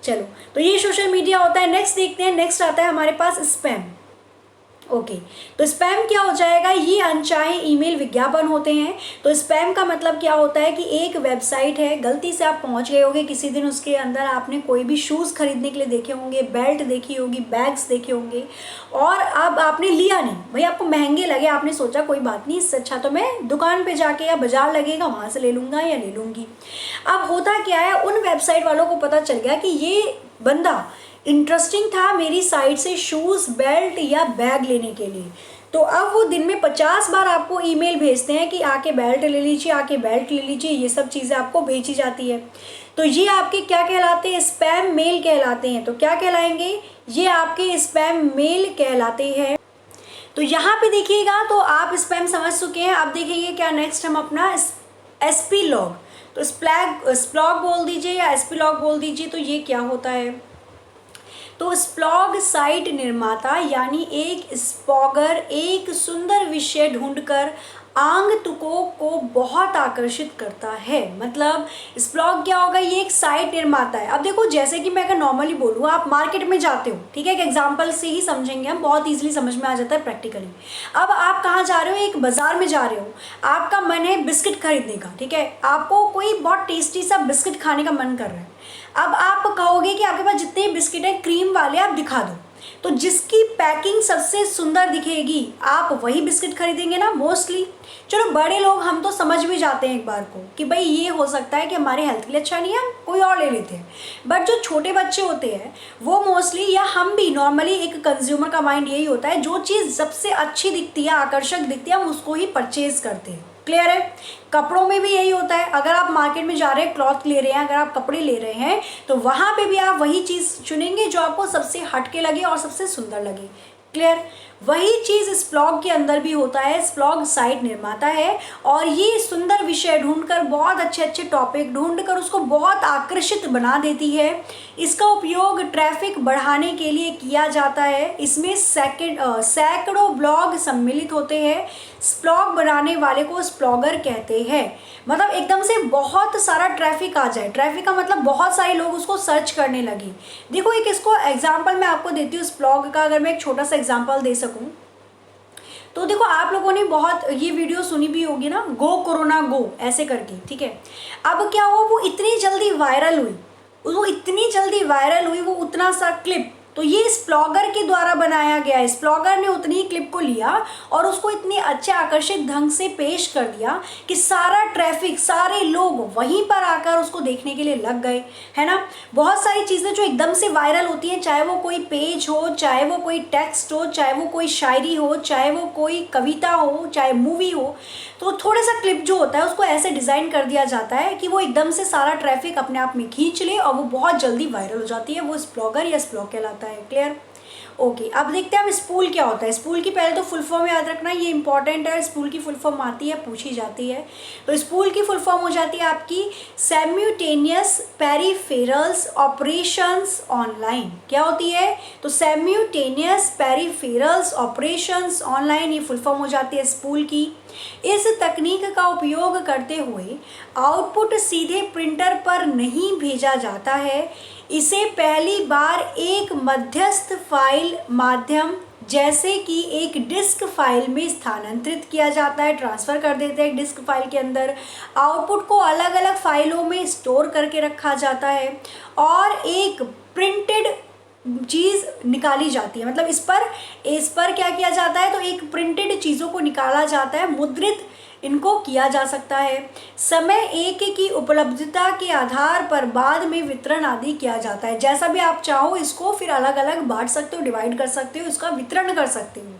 चलो, तो ये सोशल मीडिया होता है। नेक्स्ट देखते हैं, नेक्स्ट आता है हमारे पास स्पैम। ओके तो स्पैम क्या हो जाएगा, ये अनचाहे ईमेल विज्ञापन होते हैं। तो स्पैम का मतलब क्या होता है कि एक वेबसाइट है, गलती से आप पहुंच गए होंगे किसी दिन, उसके अंदर आपने कोई भी शूज़ खरीदने के लिए देखे होंगे, बेल्ट देखी होगी, बैग्स देखे होंगे, और अब आपने लिया नहीं, भाई आपको महंगे लगे, आपने सोचा कोई बात नहीं, इससे अच्छा तो मैं दुकान पर जाके या बाजार लगेगा वहाँ से ले लूँगा या ले लूँगी। अब होता क्या है, उन वेबसाइट वालों को पता चल गया कि ये बंदा इंटरेस्टिंग था मेरी साइट से शूज़, बेल्ट या बैग लेने के लिए, तो अब वो दिन में 50 बार आपको ईमेल भेजते हैं कि आके बेल्ट ले लीजिए, आके बेल्ट ले लीजिए, ये सब चीज़ें आपको भेजी जाती है। तो ये आपके क्या कहलाते हैं, स्पैम मेल कहलाते हैं। तो क्या कहलाएंगे, ये आपके स्पैम मेल कहलाते हैं। तो यहाँ पे देखिएगा, तो आप स्पैम समझ चुके हैं। अब देखेंगे क्या नेक्स्ट हम अपना एसपी लॉग, तो स्प्लॉग बोल दीजिए या एसपी लॉग बोल दीजिए। तो ये क्या होता है, तो स्प्लॉग साइट निर्माता यानी एक स्पॉगर एक सुंदर विषय ढूंढकर आगंतुकों को बहुत आकर्षित करता है। मतलब स्प्लॉग क्या होगा, ये एक साइट निर्माता है। अब देखो, जैसे कि मैं अगर नॉर्मली बोलूँ, आप मार्केट में जाते हो, ठीक है, एक एग्जांपल से ही समझेंगे हम, बहुत इजीली समझ में आ जाता है प्रैक्टिकली। अब आप कहाँ जा रहे हो, एक बाजार में जा रहे हो, आपका मन है बिस्किट खरीदने का, ठीक है, आपको कोई बहुत टेस्टी सा बिस्किट खाने का मन कर रहा है। अब आप कहोगे कि आपके पास जितने बिस्किट हैं क्रीम वाले आप दिखा दो, तो जिसकी पैकिंग सबसे सुंदर दिखेगी आप वही बिस्किट खरीदेंगे ना मोस्टली। चलो बड़े लोग हम तो समझ भी जाते हैं एक बार को कि भाई ये हो सकता है कि हमारे हेल्थ के लिए अच्छा नहीं है, हम कोई और ले लेते हैं। बट जो छोटे बच्चे होते हैं वो मोस्टली, या हम भी नॉर्मली, एक कंज्यूमर का माइंड यही होता है, जो चीज़ सबसे अच्छी दिखती है, आकर्षक दिखती है, हम उसको ही परचेज करते हैं। क्लियर है। कपड़ों में भी यही होता है, अगर आप मार्केट में जा रहे हैं, क्लॉथ ले रहे हैं, अगर आप कपड़े ले रहे हैं, तो वहाँ पे भी आप वही चीज़ चुनेंगे जो आपको सबसे हटके लगे और सबसे सुंदर लगे। क्लियर। वही चीज़ स्प्लॉग के अंदर भी होता है। स्प्लॉग साइट निर्माता है और ये सुंदर विषय ढूंढकर, बहुत अच्छे अच्छे टॉपिक ढूंढकर उसको बहुत आकर्षित बना देती है। इसका उपयोग ट्रैफिक बढ़ाने के लिए किया जाता है। इसमें सैकड़ों ब्लॉग सम्मिलित होते हैं। स्प्लॉग बनाने वाले को स्प्लॉगर कहते हैं। मतलब एकदम से बहुत सारा ट्रैफिक आ जाए, ट्रैफिक का मतलब बहुत सारे लोग उसको सर्च करने लगे। देखो एक इसको एग्जांपल मैं आपको देती हूँ स्प्लॉग का, अगर मैं एक छोटा सा एग्जांपल दे सकूँ तो देखो, आप लोगों ने बहुत ये वीडियो सुनी भी होगी ना, गो कोरोना गो ऐसे करके, ठीक है। अब क्या हुआ, वो इतनी जल्दी वायरल हुई, वो उतना सा क्लिप, तो ये स्प्लॉगर के द्वारा बनाया गया है। स्प्लॉगर ने उतनी ही क्लिप को लिया और उसको इतने अच्छे आकर्षित ढंग से पेश कर दिया कि सारा ट्रैफिक, सारे लोग वहीं पर आकर उसको देखने के लिए लग गए, है ना। बहुत सारी चीज़ें जो एकदम से वायरल होती हैं, चाहे वो कोई पेज हो, चाहे वो कोई टेक्स्ट हो, चाहे वो कोई शायरी हो, चाहे वो कोई कविता हो, चाहे मूवी हो, तो थोड़ा सा क्लिप जो होता है उसको ऐसे डिज़ाइन कर दिया जाता है कि वो एकदम से सारा ट्रैफिक अपने आप में खींच ले और वो बहुत जल्दी वायरल हो जाती है। वो स्प्लॉगर या स्प्लॉग कहलाता है। क्लियर। ओके, अब देखते हैं अब स्पूल क्या होता है। स्पूल की पहले तो फुल फॉर्म याद रखना, ये इंपॉर्टेंट है। स्पूल की फुल फॉर्म आती है, पूछी जाती है। तो स्पूल की फुल फॉर्म हो जाती है आपकी सैम्यूटेनियस पेरिफेरल्स ऑपरेशंस ऑनलाइन। क्या होती है, तो सैम्यूटेनियस पेरिफेरल्स ऑपरेशंस ऑनलाइन, ये फुल फॉर्म हो जाती है स्पूल की। इस तकनीक का उपयोग करते हुए आउटपुट सीधे प्रिंटर पर नहीं भेजा जाता है। इसे पहली बार एक मध्यस्थ फाइल माध्यम जैसे कि एक डिस्क फाइल में स्थानांतरित किया जाता है, ट्रांसफ़र कर देते हैं एक डिस्क फाइल के अंदर। आउटपुट को अलग अलग फाइलों में स्टोर करके रखा जाता है और एक प्रिंटेड चीज़ निकाली जाती है। मतलब इस पर क्या किया जाता है, तो एक प्रिंटेड चीज़ों को निकाला जाता है, मुद्रित इनको किया जा सकता है। समय एक की उपलब्धता के आधार पर बाद में वितरण आदि किया जाता है। जैसा भी आप चाहो इसको फिर अलग अलग बांट सकते हो, डिवाइड कर सकते हो, इसका वितरण कर सकते हो।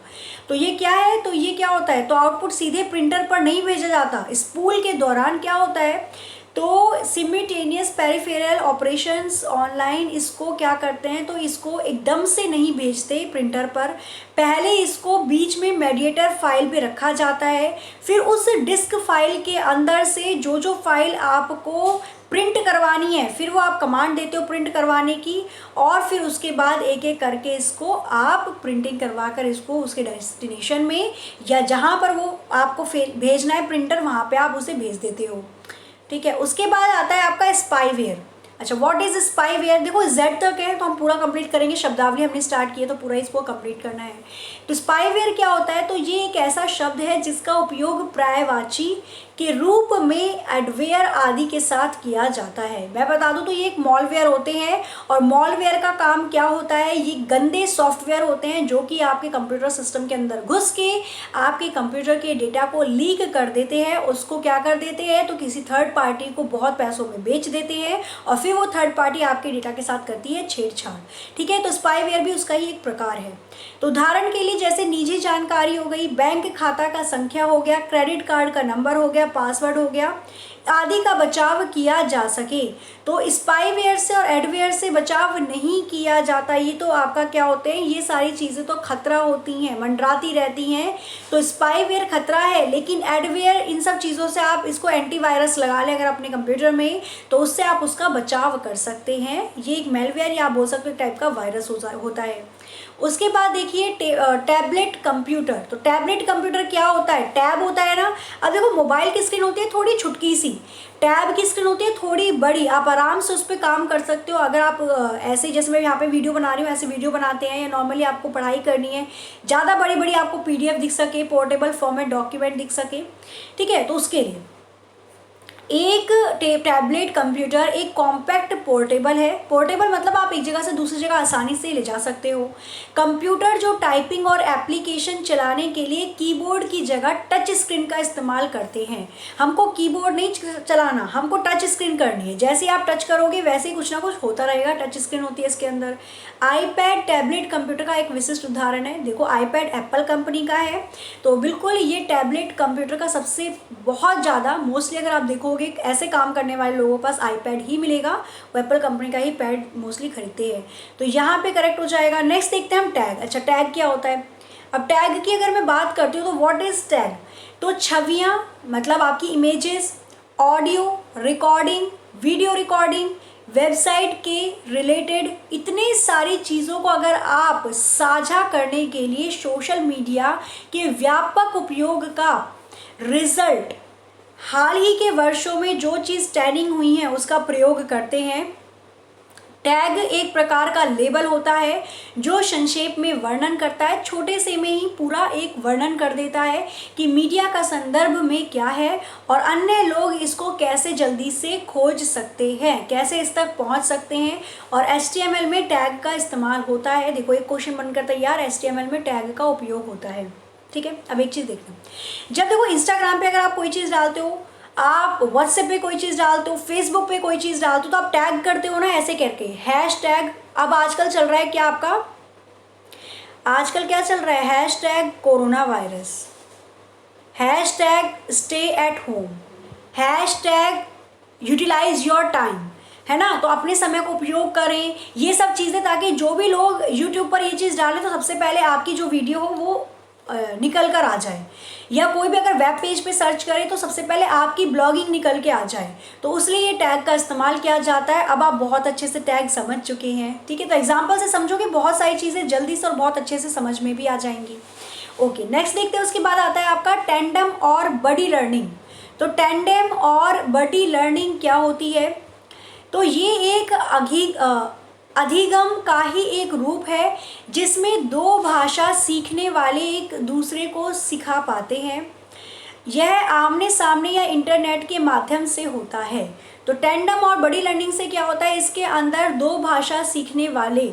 तो ये क्या है, तो ये क्या होता है, तो आउटपुट सीधे प्रिंटर पर नहीं भेजा जाता। स्पूल के दौरान क्या होता है, तो सिमिटेनियस पेरिफेरल ऑपरेशंस ऑनलाइन इसको क्या करते हैं, तो इसको एकदम से नहीं भेजते प्रिंटर पर, पहले इसको बीच में मेडिएटर फाइल पे रखा जाता है। फिर उस डिस्क फाइल के अंदर से जो फाइल आपको प्रिंट करवानी है, फिर वो आप कमांड देते हो प्रिंट करवाने की, और फिर उसके बाद एक एक करके इसको आप प्रिंटिंग करवा कर इसको उसके डेस्टिनेशन में या जहाँ पर वो आपको भेजना है प्रिंटर, वहाँ पे आप उसे भेज देते हो। ठीक है। उसके बाद आता है आपका स्पाईवेयर। अच्छा, व्हाट इज स्पाईवेयर? देखो जेड तक है तो हम पूरा कंप्लीट करेंगे, शब्दावली हमने स्टार्ट की है तो पूरा इसको कंप्लीट करना है। तो स्पाईवेयर क्या होता है? तो ये एक ऐसा शब्द है जिसका उपयोग पर्यायवाची के रूप में एडवेयर आदि के साथ किया जाता है। मैं बता दूं तो ये एक मॉलवेयर होते हैं, और मॉलवेयर का काम क्या होता है? ये गंदे सॉफ्टवेयर होते हैं जो कि आपके कंप्यूटर सिस्टम के अंदर घुस के आपके कंप्यूटर के डेटा को लीक कर देते हैं, उसको क्या कर देते हैं तो किसी थर्ड पार्टी को बहुत पैसों में बेच देते हैं, और फिर वो थर्ड पार्टी आपके डेटा के साथ करती है छेड़छाड़। ठीक है, तो स्पाईवेयर भी उसका ही एक प्रकार है। तो उदाहरण के लिए जैसे निजी जानकारी हो गई, बैंक खाता का संख्या हो गया, क्रेडिट कार्ड का नंबर हो गया, पासवर्ड हो गया, आदि का बचाव किया जा सके। तो स्पाईवेयर से और एडवेयर से बचाव नहीं किया जाता। ये तो आपका क्या होते हैं, ये सारी चीज़ें तो खतरा होती हैं, मंडराती रहती हैं। तो स्पाईवेयर खतरा है, लेकिन एडवेयर इन सब चीज़ों से आप इसको एंटीवायरस लगा लें अगर अपने कंप्यूटर में, तो उससे आप उसका बचाव कर सकते हैं। ये एक मेलवेयर या आप बोल सकते हो टाइप का वायरस होता है। उसके बाद देखिए टैबलेट कंप्यूटर। तो टैबलेट कंप्यूटर क्या होता है? टैब होता है ना। अब देखो मोबाइल की स्क्रीन होती है थोड़ी छुटकी सी, टैब की स्क्रीन होती है थोड़ी बड़ी, आप आराम से उस पर काम कर सकते हो। अगर आप ऐसे जैसे मैं यहाँ पे वीडियो बना रही हूँ ऐसे वीडियो बनाते हैं, या नॉर्मली आपको पढ़ाई करनी है, ज़्यादा बड़ी बड़ी आपको PDF दिख सके, पोर्टेबल फॉर्मेट डॉक्यूमेंट दिख सके, ठीक है, तो उसके लिए एक टैबलेट कंप्यूटर एक कॉम्पैक्ट पोर्टेबल है। पोर्टेबल मतलब आप एक जगह से दूसरी जगह आसानी से ले जा सकते हो। कंप्यूटर जो टाइपिंग और एप्लीकेशन चलाने के लिए कीबोर्ड की जगह टच स्क्रीन का इस्तेमाल करते हैं। हमको कीबोर्ड नहीं चलाना, हमको टच स्क्रीन करनी है। जैसे आप टच करोगे वैसे ही कुछ ना कुछ होता रहेगा, टच स्क्रीन होती है इसके अंदर। आईपैड टैबलेट कंप्यूटर का एक विशिष्ट उदाहरण है। देखो आईपैड एप्पल कंपनी का है, तो बिल्कुल ये टैबलेट कंप्यूटर का सबसे बहुत ज़्यादा मोस्टली अगर आप देखोगे ऐसे काम करने वाले लोगों के पास आईपैड ही मिलेगा, वो एप्पल कंपनी का ही पैड मोस्टली खरीदते हैं। तो यहाँ पे करेक्ट हो जाएगा। नेक्स्ट देखते हैं हम टैग। अच्छा, टैग क्या होता है? अब टैग की अगर मैं बात करती हूँ तो व्हाट इज टैग? तो छवियाँ मतलब आपकी images, audio recording, video recording, website के रिलेटेड इतनी सारी चीज़ों को अगर आप साझा करने के लिए सोशल मीडिया के व्यापक उपयोग का रिजल्ट हाल ही के वर्षों में जो चीज़ ट्रेंडिंग हुई है उसका प्रयोग करते हैं। टैग एक प्रकार का लेबल होता है जो संक्षेप में वर्णन करता है, छोटे से में ही पूरा एक वर्णन कर देता है कि मीडिया का संदर्भ में क्या है और अन्य लोग इसको कैसे जल्दी से खोज सकते हैं, कैसे इस तक पहुंच सकते हैं। और HTML में टैग का इस्तेमाल होता है। देखो एक क्वेश्चन बनकर तैयार, HTML में टैग का उपयोग होता है। ठीक है, अब एक चीज़ देखते हैं। जब देखो इंस्टाग्राम पे अगर आप कोई चीज़ डालते हो, आप व्हाट्सएप पे कोई चीज़ डालते हो, फेसबुक पे कोई चीज़ डालते हो, तो आप टैग करते हो ना ऐसे करके, हैशटैग। अब आजकल चल रहा है क्या आपका, आजकल क्या चल रहा है? Hashtag corona virus, hashtag stay at home, hashtag utilise your time, है ना। तो अपने समय को उपयोग करें, ये सब चीज़ें, ताकि जो भी लोग यूट्यूब पर ये चीज़ डालें तो सबसे पहले आपकी जो वीडियो हो वो निकल कर आ जाए, या कोई भी अगर वेब पेज पे सर्च करे तो सबसे पहले आपकी ब्लॉगिंग निकल के आ जाए। तो उसलिए ये टैग का इस्तेमाल किया जाता है। अब आप बहुत अच्छे से टैग समझ चुके हैं, ठीक है। तो एग्जांपल से समझोगे बहुत सारी चीज़ें जल्दी से और बहुत अच्छे से समझ में भी आ जाएंगी। ओके, नेक्स्ट देखते हैं। उसके बाद आता है आपका टेंडम और बडी लर्निंग। तो टेंडम और बडी लर्निंग क्या होती है? तो ये एक अधिगम का ही एक रूप है जिसमें दो भाषा सीखने वाले एक दूसरे को सिखा पाते हैं। यह आमने सामने या इंटरनेट के माध्यम से होता है। तो टेंडम और बडी लर्निंग से क्या होता है, इसके अंदर दो भाषा सीखने वाले,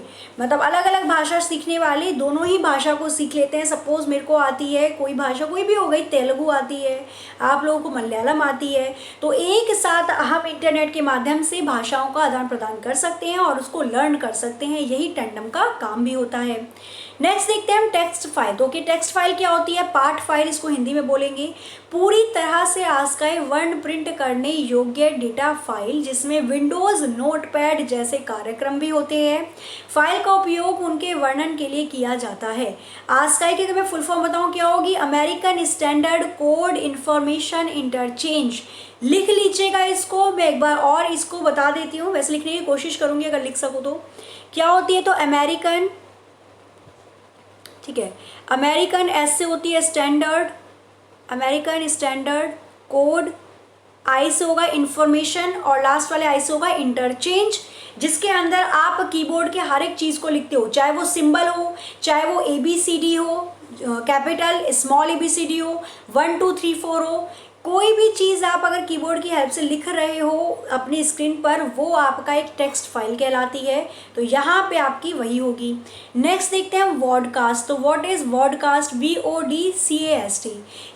मतलब अलग अलग भाषा सीखने वाले दोनों ही भाषा को सीख लेते हैं। सपोज मेरे को आती है कोई भाषा, कोई भी हो गई, तेलुगु आती है, आप लोगों को मलयालम आती है, तो एक साथ हम इंटरनेट के माध्यम से भाषाओं का आदान प्रदान कर सकते हैं और उसको लर्न कर सकते हैं। यही टेंडम का काम भी होता है। नेक्स्ट देखते हैं हम टेक्स्ट फाइल। तो टेक्स्ट फाइल क्या होती है? पाठ फाइल इसको हिंदी में बोलेंगे। पूरी तरह से आस्काई वर्ण प्रिंट करने योग्य डेटा फाइल जिसमें विंडोज नोटपैड जैसे कार्यक्रम भी होते हैं। फाइल का उपयोग उनके वर्णन के लिए किया जाता है। आस्काई की अगर मैं फुल फॉर्म बताऊं क्या होगी? American standard code information interchange. लिख लीजिएगा इसको, मैं एक बार और इसको बता देती हूँ, वैसे लिखने की कोशिश करूँगी अगर लिख सकूँ तो। क्या होती है? तो अमेरिकन, ठीक है, अमेरिकन एस से होती है स्टैंडर्ड, अमेरिकन स्टैंडर्ड कोड आई से होगा इन्फॉर्मेशन और लास्ट वाले आई से होगा इंटरचेंज, जिसके अंदर आप कीबोर्ड के हर एक चीज़ को लिखते हो, चाहे वो सिंबल हो, चाहे वो ABCD हो, कैपिटल स्मॉल ABCD हो, 1 2 3 4 हो, कोई भी चीज़ आप अगर कीबोर्ड की हेल्प से लिख रहे हो अपनी स्क्रीन पर, वो आपका एक टेक्स्ट फाइल कहलाती है। तो यहाँ पे आपकी वही होगी। नेक्स्ट देखते हैं वॉडकास्ट। तो व्हाट इज़ वॉडकास्ट? VODCAST।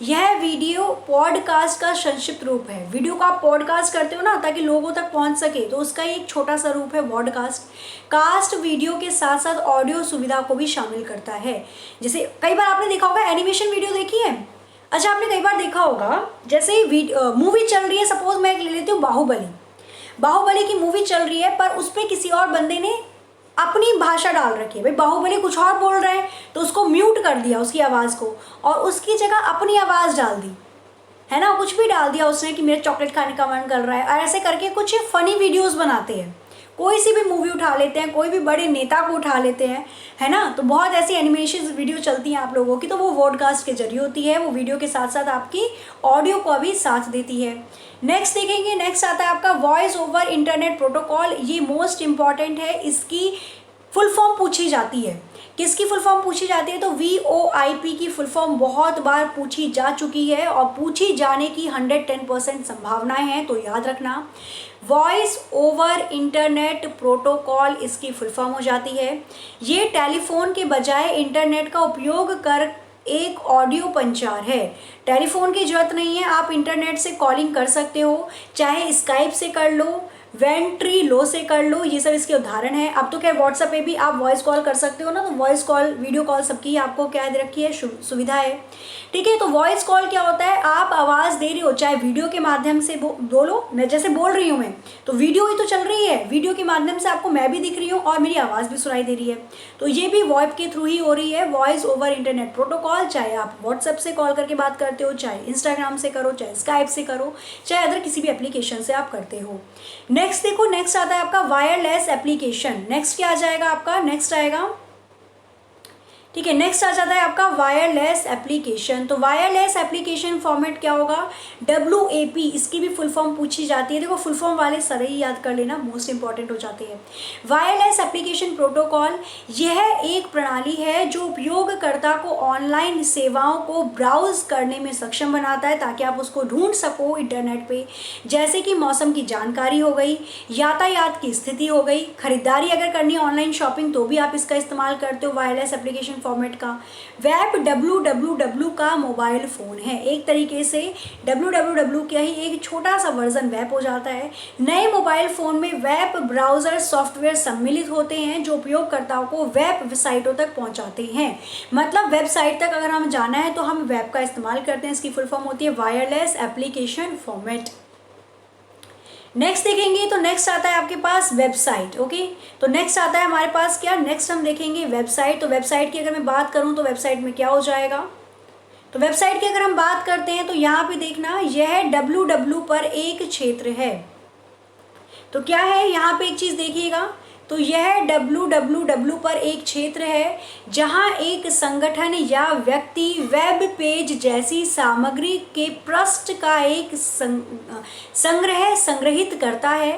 यह वीडियो पॉडकास्ट का संक्षिप्त रूप है। वीडियो को आप पॉडकास्ट करते हो ना ताकि लोगों तक पहुँच सके, तो उसका एक छोटा सा रूप है वॉडकास्ट। कास्ट वीडियो के साथ साथ ऑडियो सुविधा को भी शामिल करता है। जैसे कई बार आपने देखा होगा, एनिमेशन वीडियो देखी है? अच्छा, आपने कई बार देखा होगा, जैसे मूवी चल रही है, सपोज मैं एक ले लेती हूँ बाहुबली की मूवी चल रही है, पर उस पर किसी और बंदे ने अपनी भाषा डाल रखी है। भाई बाहुबली कुछ और बोल रहा है तो उसको म्यूट कर दिया उसकी आवाज़ को, और उसकी जगह अपनी आवाज़ डाल दी, है ना, कुछ भी डाल दिया उसने कि मेरा चॉकलेट खाने का मन कर रहा है। और ऐसे करके कुछ फ़नी वीडियोज़ बनाते हैं। कोई सी भी मूवी उठा लेते हैं, कोई भी बड़े नेता को उठा लेते हैं, है ना, तो बहुत ऐसी एनिमेशन वीडियो चलती हैं आप लोगों की, तो वो वॉडकास्ट के जरिए होती है। वो वीडियो के साथ साथ आपकी ऑडियो को भी साथ देती है। नेक्स्ट देखेंगे, नेक्स्ट आता है आपका वॉइस ओवर इंटरनेट प्रोटोकॉल। ये मोस्ट इंपॉर्टेंट है, इसकी फुल फॉर्म पूछी जाती है। किसकी फुल फॉर्म पूछी जाती है? तो VOIP की फुल फॉर्म बहुत बार पूछी जा चुकी है और पूछी जाने की 110% संभावनाएं हैं, तो याद रखना। वॉइस ओवर इंटरनेट प्रोटोकॉल इसकी फुल फॉर्म हो जाती है। ये टेलीफोन के बजाय इंटरनेट का उपयोग कर एक ऑडियो पंचार है। टेलीफोन की जरूरत नहीं है, आप इंटरनेट से कॉलिंग कर सकते हो, चाहे स्काइप से कर लो, वेंट्रीलो से कर लो, ये सब इसके उदाहरण है। अब तो क्या व्हाट्सएप पे भी आप वॉइस कॉल कर सकते हो ना, तो वॉइस कॉल, वीडियो कॉल सबकी आपको क्या दे रखी है, सुविधा है। ठीक है, तो वॉइस कॉल क्या होता है? आप आवाज़ दे रहे हो, चाहे वीडियो के माध्यम से बोलो, मैं जैसे बोल रही हूँ मैं, तो वीडियो ही तो चल रही है, वीडियो के माध्यम से आपको मैं भी दिख रही हूँ और मेरी आवाज़ भी सुनाई दे रही है, तो ये भी वॉइप के थ्रू ही हो रही है, वॉइस ओवर इंटरनेट प्रोटोकॉल। चाहे आप व्हाट्सएप से कॉल करके बात करते हो, चाहे इंस्टाग्राम से करो, चाहे स्काइप से करो, चाहे अदर किसी भी एप्लीकेशन से आप करते हो। नेक्स्ट देखो, नेक्स्ट आता है आपका वायरलेस एप्लीकेशन। नेक्स्ट क्या आ जाएगा आपका? नेक्स्ट आएगा, ठीक है, नेक्स्ट आ जाता है आपका वायरलेस एप्लीकेशन। तो वायरलेस एप्लीकेशन फॉर्मेट क्या होगा? WAP, इसकी भी फुल फॉर्म पूछी जाती है। देखो फुल फॉर्म वाले सारे ही याद कर लेना, मोस्ट इंपॉर्टेंट हो जाते हैं। वायरलेस एप्लीकेशन प्रोटोकॉल, यह एक प्रणाली है जो उपयोगकर्ता को ऑनलाइन सेवाओं को ब्राउज करने में सक्षम बनाता है, ताकि आप उसको ढूंढ सको इंटरनेट पे, जैसे कि मौसम की जानकारी हो गई, यातायात की स्थिति हो गई, खरीदारी अगर करनी है ऑनलाइन शॉपिंग तो भी आप इसका इस्तेमाल करते हो वायरलेस एप्लीकेशन फॉर्मेट का। वेब www का मोबाइल फ़ोन है, एक तरीके से www का ही एक छोटा सा वर्जन वेब हो जाता है। नए मोबाइल फ़ोन में वेब ब्राउज़र सॉफ्टवेयर सम्मिलित होते हैं जो उपयोगकर्ताओं को वेबसाइटों तक पहुंचाते हैं। मतलब वेबसाइट तक अगर हमें जाना है तो हम वेब का इस्तेमाल करते हैं, इसकी फुल फॉर्म होती है वायरलेस एप्लीकेशन फॉर्मेट। नेक्स्ट देखेंगे तो नेक्स्ट आता है आपके पास वेबसाइट। ओके, तो नेक्स्ट आता है हमारे पास क्या? नेक्स्ट हम देखेंगे वेबसाइट। तो वेबसाइट की अगर मैं बात करूं तो वेबसाइट में क्या हो जाएगा? तो वेबसाइट की अगर हम बात करते हैं तो यहाँ पे देखना, यह www पर एक क्षेत्र है। तो क्या है यहाँ पे, एक चीज़ देखिएगा, तो यह www पर एक क्षेत्र है जहां एक संगठन या व्यक्ति वेब पेज जैसी सामग्री के पृष्ठ का एक संग्रह संग्रहित करता है।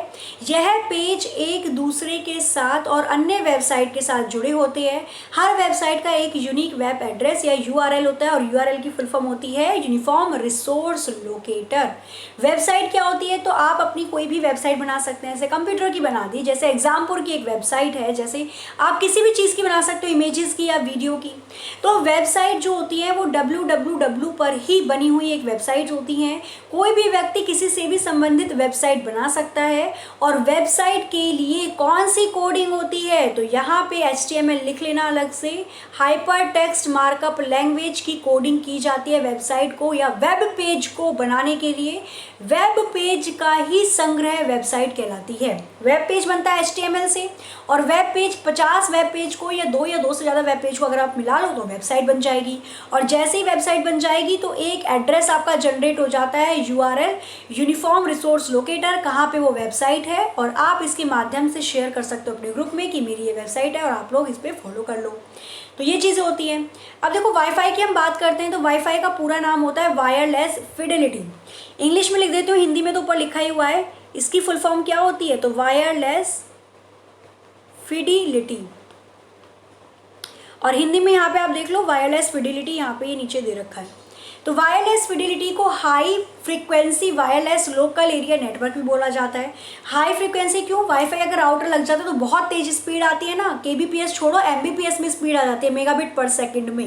यह पेज एक दूसरे के साथ और अन्य वेबसाइट के साथ जुड़े होते हैं। हर वेबसाइट का एक यूनिक वेब एड्रेस या URL होता है और URL की फुल फॉर्म होती है यूनिफॉर्म रिसोर्स लोकेटर। वेबसाइट क्या होती है? तो आप अपनी कोई भी वेबसाइट बना सकते हैं, जैसे कंप्यूटर की बना दी, जैसे एग्जामपुर की वेबसाइट है, जैसे आप किसी भी चीज़ की बना सकते हो, इमेजेस की या वीडियो की। तो वेबसाइट जो होती है वो www पर ही बनी हुई एक वेबसाइट होती है। कोई भी व्यक्ति किसी से भी संबंधित वेबसाइट बना सकता है। और वेबसाइट के लिए कौन सी कोडिंग होती है? तो यहाँ पे HTML लिख लेना अलग से, हाइपर टेक्स्ट मार्कअप लैंग्वेज की कोडिंग की जाती है वेबसाइट को या वेब पेज को बनाने के लिए। वेब पेज का ही संग्रह वेबसाइट कहलाती है। वेब पेज बनता है HTML से, और वेब पेज 50 वेब पेज को या दो से ज़्यादा वेब पेज को अगर आप मिला लो तो वेबसाइट बन जाएगी। और जैसे ही वेबसाइट बन जाएगी तो एक एड्रेस आपका जनरेट हो जाता है, URL यूनिफॉर्म रिसोर्स लोकेटर, कहाँ पे वो वेबसाइट है, और आप इसके माध्यम से शेयर कर सकते हो अपने ग्रुप में कि मेरी ये वेबसाइट है और आप लोग इस पर फॉलो कर लो। तो ये चीज़ें होती हैं। अब देखो वाईफाई की हम बात करते हैं तो वाईफाई का पूरा नाम होता है वायरलेस फिडेलिटी। इंग्लिश में लिख देती हूँ, हिंदी में तो ऊपर लिखा ही हुआ है। इसकी फुल फॉर्म क्या होती है, तो वायरलेस फिडिलिटी, और हिंदी में यहाँ पे आप देख लो वायरलेस फिडिलिटी, यहाँ पे ये नीचे दे रखा है। तो वायरलेस फिडिलिटी को high frequency wireless local area network भी बोला जाता है। हाई फ्रीक्वेंसी क्यों, वाईफाई अगर राउटर लग जाता है तो बहुत तेज स्पीड आती है ना, kbps छोड़ो mbps में स्पीड आ जाती है, मेगाबिट पर सेकंड में।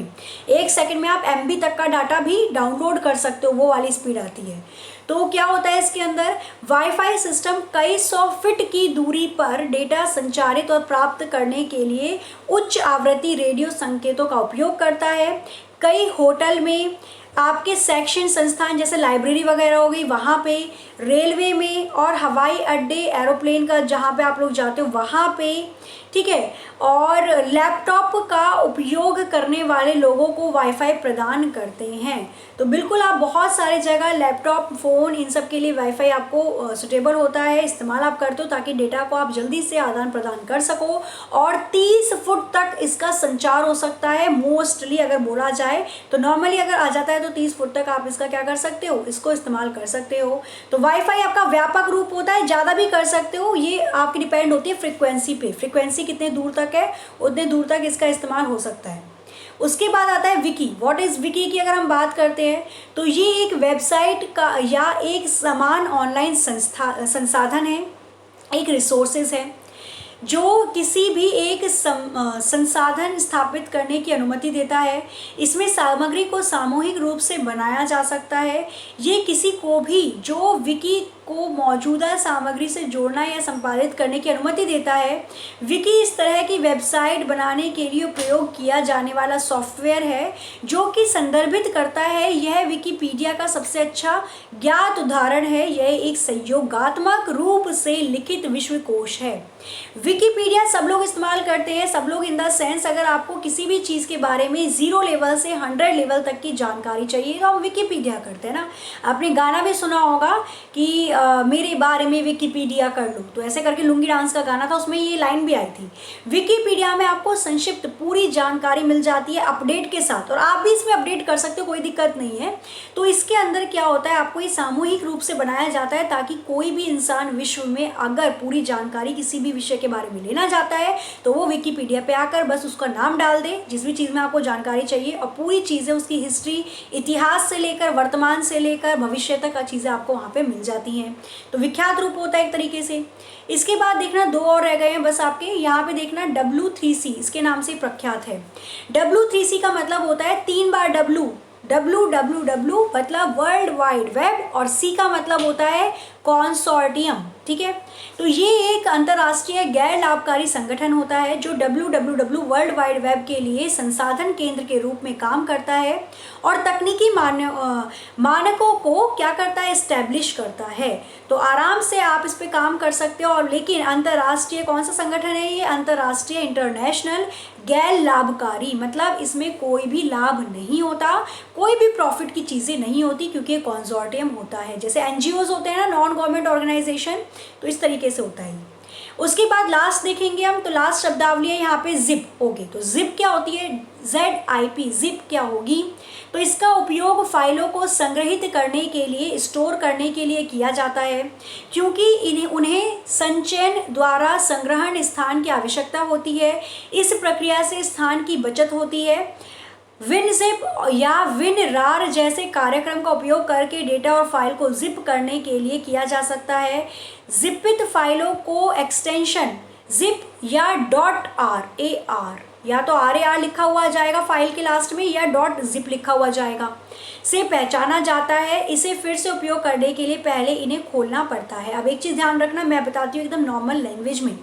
1 सेकंड में आप MB तक का डाटा भी डाउनलोड कर सकते हो, वो वाली स्पीड आती है। तो क्या होता है इसके अंदर, वाईफाई सिस्टम कई 100 फीट की दूरी पर डेटा संचारित और प्राप्त करने के लिए उच्च आवृत्ति रेडियो संकेतों का उपयोग करता है। कई होटल में, आपके शैक्षणिक संस्थान जैसे लाइब्रेरी वगैरह हो गई वहाँ पे, रेलवे में, और हवाई अड्डे, एरोप्लेन का जहाँ पे आप लोग जाते हो वहाँ पे, ठीक है, और लैपटॉप का उपयोग करने वाले लोगों को वाईफाई प्रदान करते हैं। तो बिल्कुल आप बहुत सारे जगह लैपटॉप, फ़ोन, इन सब के लिए वाईफाई आपको सुटेबल होता है, इस्तेमाल आप करते हो ताकि डेटा को आप जल्दी से आदान प्रदान कर सको। और 30 फुट तक इसका संचार हो सकता है मोस्टली, अगर बोला जाए तो नॉर्मली अगर आ जाता है तो 30 फुट तक आप इसका क्या कर सकते हो, इसको इस्तेमाल कर सकते हो। तो वाईफाई आपका व्यापक रूप होता है, ज़्यादा भी कर सकते हो, ये आपकी डिपेंड होती है फ्रिक्वेंसी पे, फ्रिक्वेंसी कितने दूर तक है उतने दूर तक इसका इस्तेमाल हो सकता है। उसके बाद आता है विकी। व्हाट इज़ विकी की अगर हम बात करते हैं तो ये एक वेबसाइट का या एक समान ऑनलाइन संसाधन है, एक रिसोर्सेज है जो किसी भी एक संसाधन स्थापित करने की अनुमति देता है। इसमें सामग्री को सामूहिक रूप से बनाया जा सकता है। ये किसी को भी जो विकी को मौजूदा सामग्री से जोड़ना या संपादित करने की अनुमति देता है। विकी इस तरह की वेबसाइट बनाने के लिए प्रयोग किया जाने वाला सॉफ्टवेयर है जो कि संदर्भित करता है। यह विकिपीडिया का सबसे अच्छा ज्ञात उदाहरण है। यह एक सहयोगात्मक रूप से लिखित विश्वकोश है। विकिपीडिया सब लोग इस्तेमाल करते हैं, सब लोग इन द सेंस अगर आपको किसी भी चीज़ के बारे में 0 लेवल से 100 लेवल तक की जानकारी चाहिए तो हम विकिपीडिया करते हैं ना। आपने गाना भी सुना होगा कि मेरे बारे में विकिपीडिया कर लो, तो ऐसे करके लुंगी डांस का गाना था, उसमें ये लाइन भी आई थी। विकिपीडिया में आपको संक्षिप्त पूरी जानकारी मिल जाती है अपडेट के साथ, और आप भी इसमें अपडेट कर सकते हो, कोई दिक्कत नहीं है। तो इसके अंदर क्या होता है, आपको ये सामूहिक रूप से बनाया जाता है ताकि कोई भी इंसान विश्व में अगर पूरी जानकारी किसी भी विषय के बारे में लेना चाहता है तो वो विकिपीडिया पे आकर बस उसका नाम डाल दे, जिस भी चीज़ में आपको जानकारी चाहिए, और पूरी चीज़ें उसकी हिस्ट्री, इतिहास से लेकर वर्तमान से लेकर भविष्य तक का चीज़ें आपको वहाँ पे मिल जाती हैं। तो विख्यात रूप होता है एक तरीके से। इसके बाद देखना 2 और रह गए हैं बस आपके, यहाँ पे देखना W3C इसके नाम से प्रख्यात है। W3C का मतलब होता है 3 बार WWW मतलब वर्ल्ड वाइड वेब, और C का मतलब होता है कॉन्सोर्टियम, ठीक है। तो ये एक अंतर्राष्ट्रीय गैर लाभकारी संगठन होता है जो WWW वर्ल्ड वाइड वेब के लिए संसाधन केंद्र के रूप में काम करता है और तकनीकी मानकों को क्या करता है, इस्टेब्लिश करता है। तो आराम से आप इस पे काम कर सकते हो। और लेकिन अंतर्राष्ट्रीय कौन सा संगठन है ये, अंतर्राष्ट्रीय इंटरनेशनल गैर लाभकारी, मतलब इसमें कोई भी लाभ नहीं होता, कोई भी प्रॉफिट की चीज़ें नहीं होती, क्योंकि ये कंसोर्टियम होता है। जैसे NGOs होते हैं ना, नॉन गवर्नमेंट ऑर्गेनाइजेशन, तो इस तरीके से होता है। उसके बाद लास्ट देखेंगे हम, तो लास्ट शब्दावली है यहाँ पे जिप होगी। तो जिप क्या होती है, ZIP, जिप क्या होगी, तो इसका उपयोग फाइलों को संग्रहित करने के लिए, स्टोर करने के लिए किया जाता है, क्योंकि उन्हें संचयन द्वारा संग्रहण स्थान की आवश्यकता होती है। इस प्रक्रिया से स्थान की बचत होती है। विनजिप या विनरार जैसे कार्यक्रम का उपयोग करके डेटा और फाइल को जिप करने के लिए किया जा सकता है। जिपित फाइलों को एक्सटेंशन जिप या .rar, या तो RAR लिखा हुआ जाएगा फाइल के लास्ट में, या .zip लिखा हुआ जाएगा, से पहचाना जाता है। इसे फिर से उपयोग करने के लिए पहले इन्हें खोलना पड़ता है। अब एक चीज़ ध्यान रखना, मैं बताती हूँ एकदम नॉर्मल लैंग्वेज में।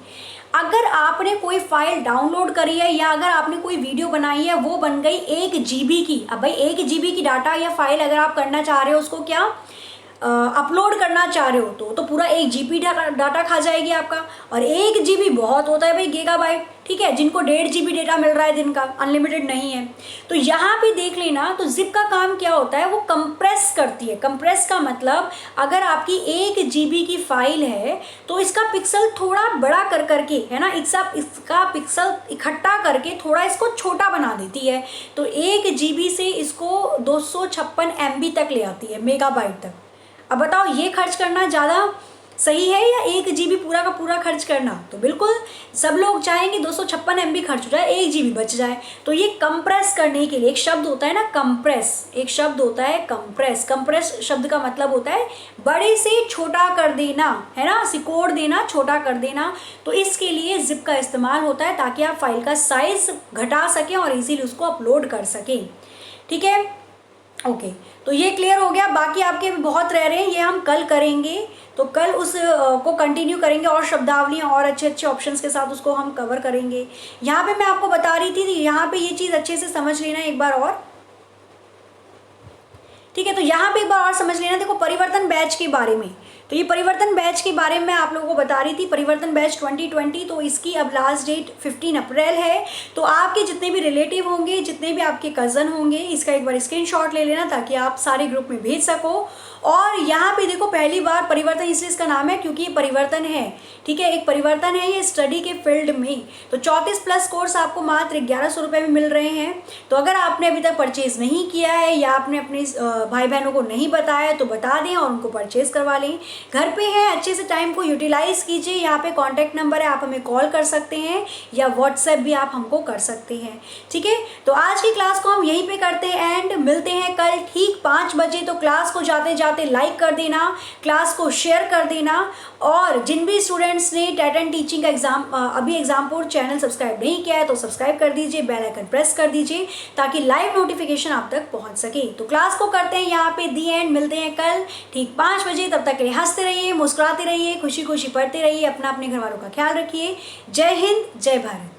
अगर आपने कोई फाइल डाउनलोड करी है या अगर आपने कोई वीडियो बनाई है, वो बन गई 1 GB की। अब भाई 1 GB की डाटा या फाइल अगर आप करना चाह रहे हो उसको क्या अपलोड करना चाह रहे हो तो पूरा 1 GB डाटा खा जाएगी आपका। और 1 GB बहुत होता है भाई, गीगाबाइट, ठीक है, जिनको 1.5 GB डेटा मिल रहा है दिन का, अनलिमिटेड नहीं है। तो यहाँ पे देख लेना, तो जिप का काम क्या होता है, वो कंप्रेस करती है। कंप्रेस का मतलब अगर आपकी 1 GB की फाइल है तो इसका पिक्सल थोड़ा बड़ा कर करके, है ना, इसका पिक्सल इकट्ठा करके थोड़ा इसको छोटा बना देती है। तो 1 GB से इसको 256 MB तक ले आती है, मेगाबाइट तक। अब बताओ ये खर्च करना ज़्यादा सही है या 1 GB पूरा का पूरा खर्च करना? तो बिल्कुल सब लोग चाहेंगे 256 MB खर्च हो जाए, 1 GB बच जाए। तो ये कंप्रेस करने के लिए एक शब्द होता है ना, कंप्रेस, एक शब्द होता है कंप्रेस। कंप्रेस शब्द का मतलब होता है बड़े से छोटा कर देना, है ना, सिकोड़ देना, छोटा कर देना। तो इसके लिए जिप का इस्तेमाल होता है ताकि आप फाइल का साइज घटा सकें और इजीली उसको अपलोड कर सकें। ठीक है, ओके, तो ये क्लियर हो गया। बाकी आपके बहुत रह रहे हैं, ये हम कल करेंगे। तो कल उस को कंटिन्यू करेंगे और शब्दावलियाँ और अच्छे अच्छे ऑप्शंस के साथ उसको हम कवर करेंगे। यहाँ पे मैं आपको बता रही थी, यहाँ पे ये चीज़ अच्छे से समझ लेना एक बार और, ठीक है। तो यहाँ पे एक बार और समझ लेना, देखो परिवर्तन बैच के बारे में। तो ये परिवर्तन बैच के बारे में आप लोगों को बता रही थी, परिवर्तन बैच 2020। तो इसकी अब लास्ट डेट 15 अप्रैल है। तो आपके जितने भी रिलेटिव होंगे, जितने भी आपके कज़न होंगे, इसका एक बार स्क्रीनशॉट ले लेना ताकि आप सारे ग्रुप में भेज सको। और यहाँ पे देखो पहली बार परिवर्तन इसलिए इसका नाम है क्योंकि ये परिवर्तन है, ठीक है, एक परिवर्तन है ये स्टडी के फील्ड में। तो 34+ कोर्स आपको मात्र 1100 रुपये में मिल रहे हैं। तो अगर आपने अभी तक परचेज़ नहीं किया है या आपने अपने भाई बहनों को नहीं बताया तो बता दें और उनको परचेज़ करवा लें। घर पे है, अच्छे से टाइम को यूटिलाइज़ कीजिए। यहाँ पे कॉन्टैक्ट नंबर है, आप हमें कॉल कर सकते हैं या व्हाट्सएप भी आप हमको कर सकते हैं, ठीक है। तो आज की क्लास को हम यहीं पे करते हैं एंड मिलते हैं कल ठीक 5 बजे। तो क्लास को जाते जाते लाइक कर देना, क्लास को शेयर कर देना। और जिन भी स्टूडेंट्स ने टेट एंड टीचिंग का अभी एग्जामपुर चैनल सब्सक्राइब नहीं किया है तो सब्सक्राइब कर दीजिए, बेल आइकन प्रेस कर दीजिए ताकि लाइव नोटिफिकेशन आप तक पहुंच सके। तो क्लास को करते हैं यहाँ पे दी एंड, मिलते हैं कल ठीक 5 बजे। तब तक के लिए हंसते रहिए, मुस्कुराते रहिए, खुशी खुशी पढ़ते रहिए, अपना अपने घर वालों का ख्याल रखिए। जय हिंद, जय भारत।